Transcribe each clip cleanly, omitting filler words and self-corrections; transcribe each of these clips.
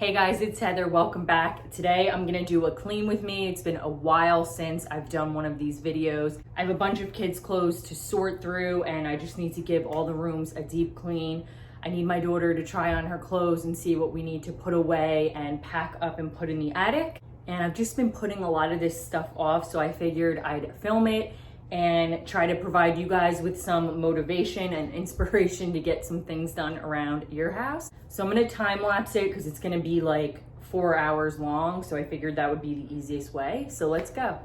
Hey guys, it's Heather. Welcome back. Today I'm gonna do a clean with me. It's been a while since I've done one of these videos. I have a bunch of kids' clothes to sort through and I just need to give all the rooms a deep clean. I need my daughter to try on her clothes and see what we need to put away and pack up and put in the attic. And I've just been putting a lot of this stuff off, so I figured I'd film it and try to provide you guys with some motivation and inspiration to get some things done around your house. So I'm gonna time lapse it because it's gonna be like 4 hours long. So I figured that would be the easiest way. So let's go.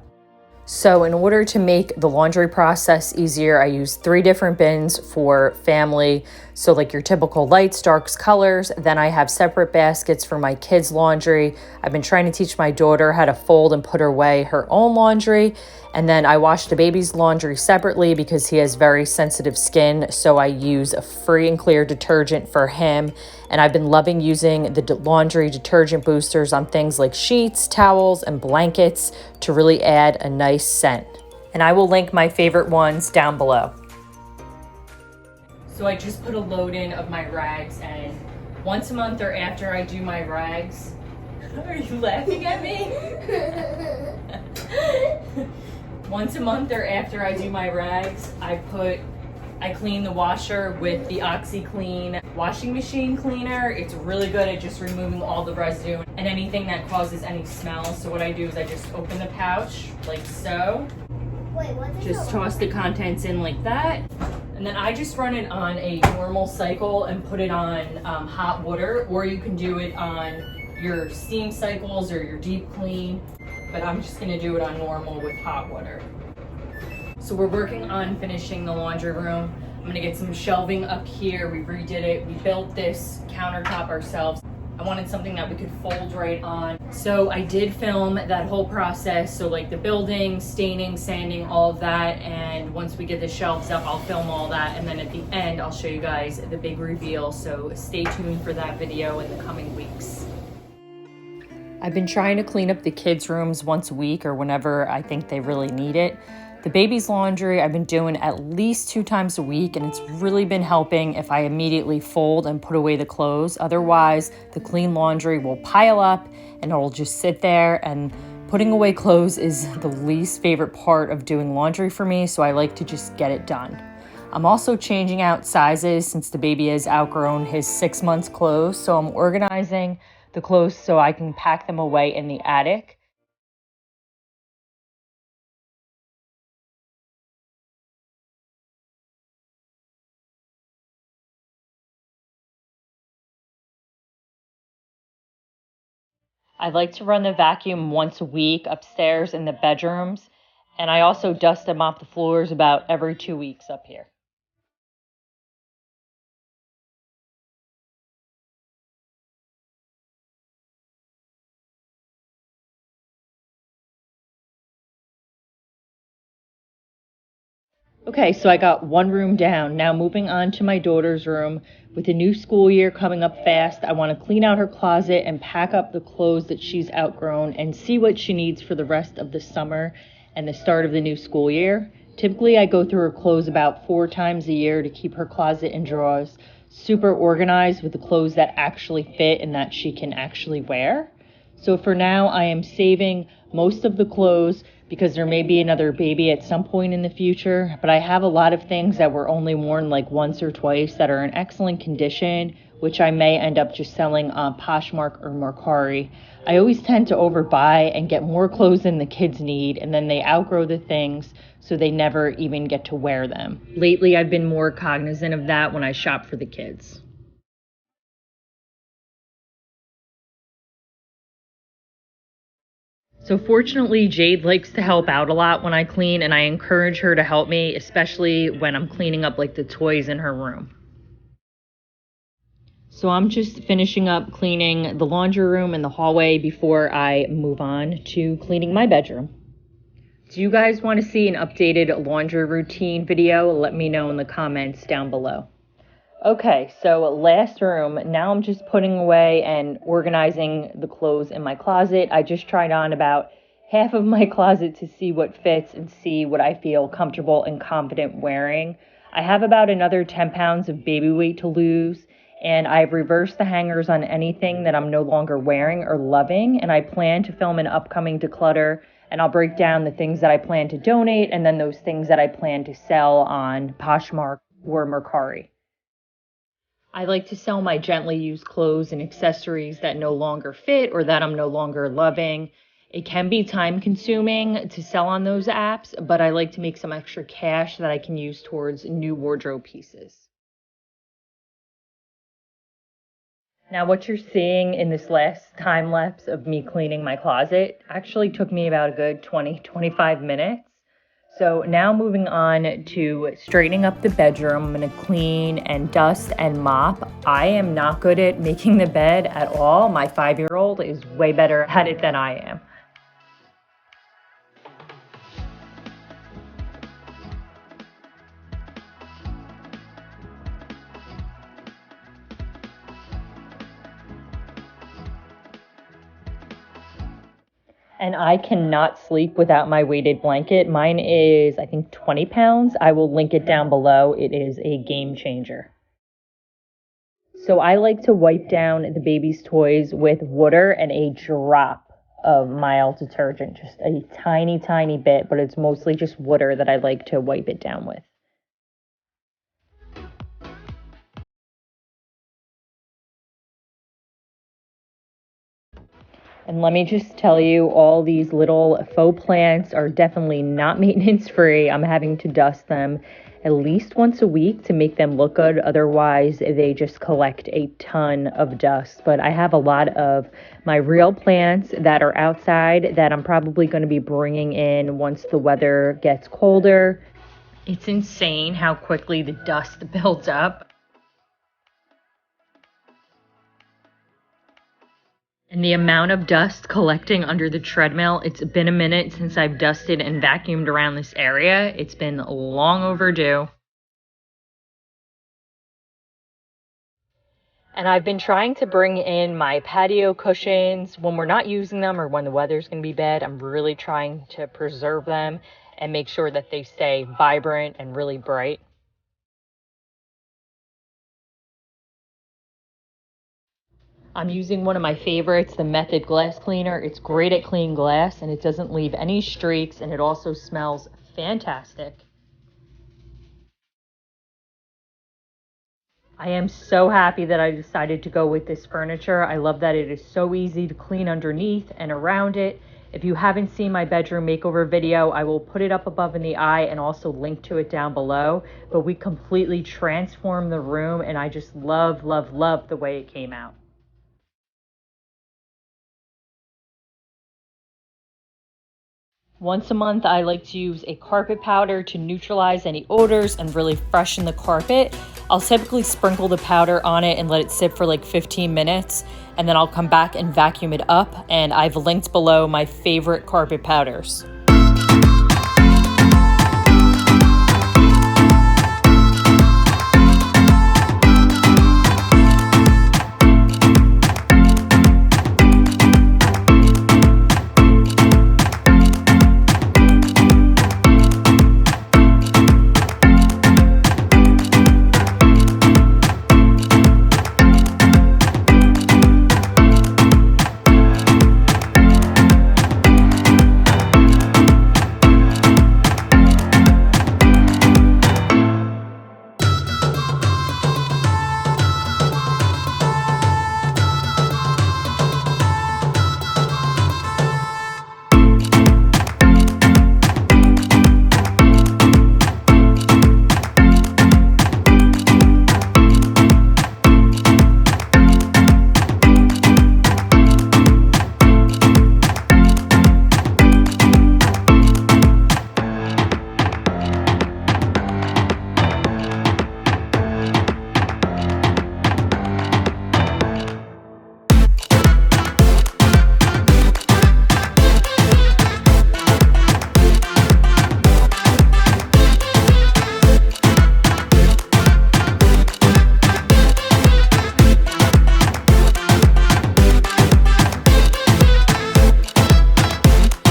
So in order to make the laundry process easier, I use 3 different bins for family. So like your typical lights, darks, colors. Then I have separate baskets for my kids' laundry. I've been trying to teach my daughter how to fold and put away her own laundry. And then I wash the baby's laundry separately because he has very sensitive skin. So I use a free and clear detergent for him. And I've been loving using the laundry detergent boosters on things like sheets, towels, and blankets to really add a nice scent. And I will link my favorite ones down below. So I just put a load in of my rags, and once a month or after I do my rags, are you laughing at me? Once a month or after I do my rags, I clean the washer with the OxiClean washing machine cleaner. It's really good at just removing all the residue and anything that causes any smell. So what I do is I just open the pouch like so. Just toss the contents in like that. And then I just run it on a normal cycle and put it on hot water, or you can do it on your steam cycles or your deep clean. But I'm just gonna do it on normal with hot water. So we're working on finishing the laundry room. I'm gonna get some shelving up here. We redid it. We built this countertop ourselves. I wanted something that we could fold right on. So I did film that whole process. So like the building, staining, sanding, all of that. And once we get the shelves up, I'll film all that. And then at the end, I'll show you guys the big reveal. So stay tuned for that video in the coming weeks. I've been trying to clean up the kids' rooms once a week or whenever I think they really need it. The baby's laundry I've been doing at least 2 times a week, and it's really been helping if I immediately fold and put away the clothes. Otherwise, the clean laundry will pile up and it'll just sit there, and putting away clothes is the least favorite part of doing laundry for me, so I like to just get it done. I'm also changing out sizes since the baby has outgrown his 6 months clothes, so I'm organizing the clothes so I can pack them away in the attic. I like to run the vacuum once a week upstairs in the bedrooms, and I also dust and mop the floors about every 2 weeks up here. Okay, so I got one room down. Now moving on to my daughter's room. With the new school year coming up fast, I want to clean out her closet and pack up the clothes that she's outgrown and see what she needs for the rest of the summer and the start of the new school year. Typically, I go through her clothes about 4 times a year to keep her closet and drawers super organized with the clothes that actually fit and that she can actually wear. So for now, I am saving most of the clothes because there may be another baby at some point in the future, but I have a lot of things that were only worn like once or twice that are in excellent condition, which I may end up just selling on Poshmark or Mercari. I always tend to overbuy and get more clothes than the kids need, and then they outgrow the things, so they never even get to wear them. Lately, I've been more cognizant of that when I shop for the kids. So fortunately, Jade likes to help out a lot when I clean, and I encourage her to help me, especially when I'm cleaning up like the toys in her room. So I'm just finishing up cleaning the laundry room and the hallway before I move on to cleaning my bedroom. Do you guys want to see an updated laundry routine video? Let me know in the comments down below. Okay, so last room. Now I'm just putting away and organizing the clothes in my closet. I just tried on about half of my closet to see what fits and see what I feel comfortable and confident wearing. I have about another 10 pounds of baby weight to lose, And I've reversed the hangers on anything that I'm no longer wearing or loving. And I plan to film an upcoming declutter, and I'll break down the things that I plan to donate and then those things that I plan to sell on Poshmark or Mercari. I like to sell my gently used clothes and accessories that no longer fit or that I'm no longer loving. It can be time consuming to sell on those apps, but I like to make some extra cash that I can use towards new wardrobe pieces. Now, what you're seeing in this last time lapse of me cleaning my closet actually took me about a good 20-25 minutes. So now moving on to straightening up the bedroom. I'm going to clean and dust and mop. I am not good at making the bed at all. My 5-year-old is way better at it than I am. And I cannot sleep without my weighted blanket. Mine is, I think, 20 pounds. I will link it down below. It is a game changer. So I like to wipe down the baby's toys with water and a drop of mild detergent. Just a tiny, tiny bit, but it's mostly just water that I like to wipe it down with. And let me just tell you, all these little faux plants are definitely not maintenance free. I'm having to dust them at least once a week to make them look good. Otherwise, they just collect a ton of dust. But I have a lot of my real plants that are outside that I'm probably going to be bringing in once the weather gets colder. It's insane how quickly the dust builds up. And the amount of dust collecting under the treadmill, it's been a minute since I've dusted and vacuumed around this area. It's been long overdue. And I've been trying to bring in my patio cushions when we're not using them or when the weather's going to be bad. I'm really trying to preserve them and make sure that they stay vibrant and really bright. I'm using one of my favorites, the Method glass cleaner. It's great at cleaning glass and it doesn't leave any streaks, and it also smells fantastic. I am so happy that I decided to go with this furniture. I love that it is so easy to clean underneath and around it. If you haven't seen my bedroom makeover video, I will put it up above in the eye and also link to it down below. But we completely transformed the room and I just love, love, love the way it came out. Once a month, I like to use a carpet powder to neutralize any odors and really freshen the carpet. I'll typically sprinkle the powder on it and let it sit for like 15 minutes, and then I'll come back and vacuum it up. And I've linked below my favorite carpet powders.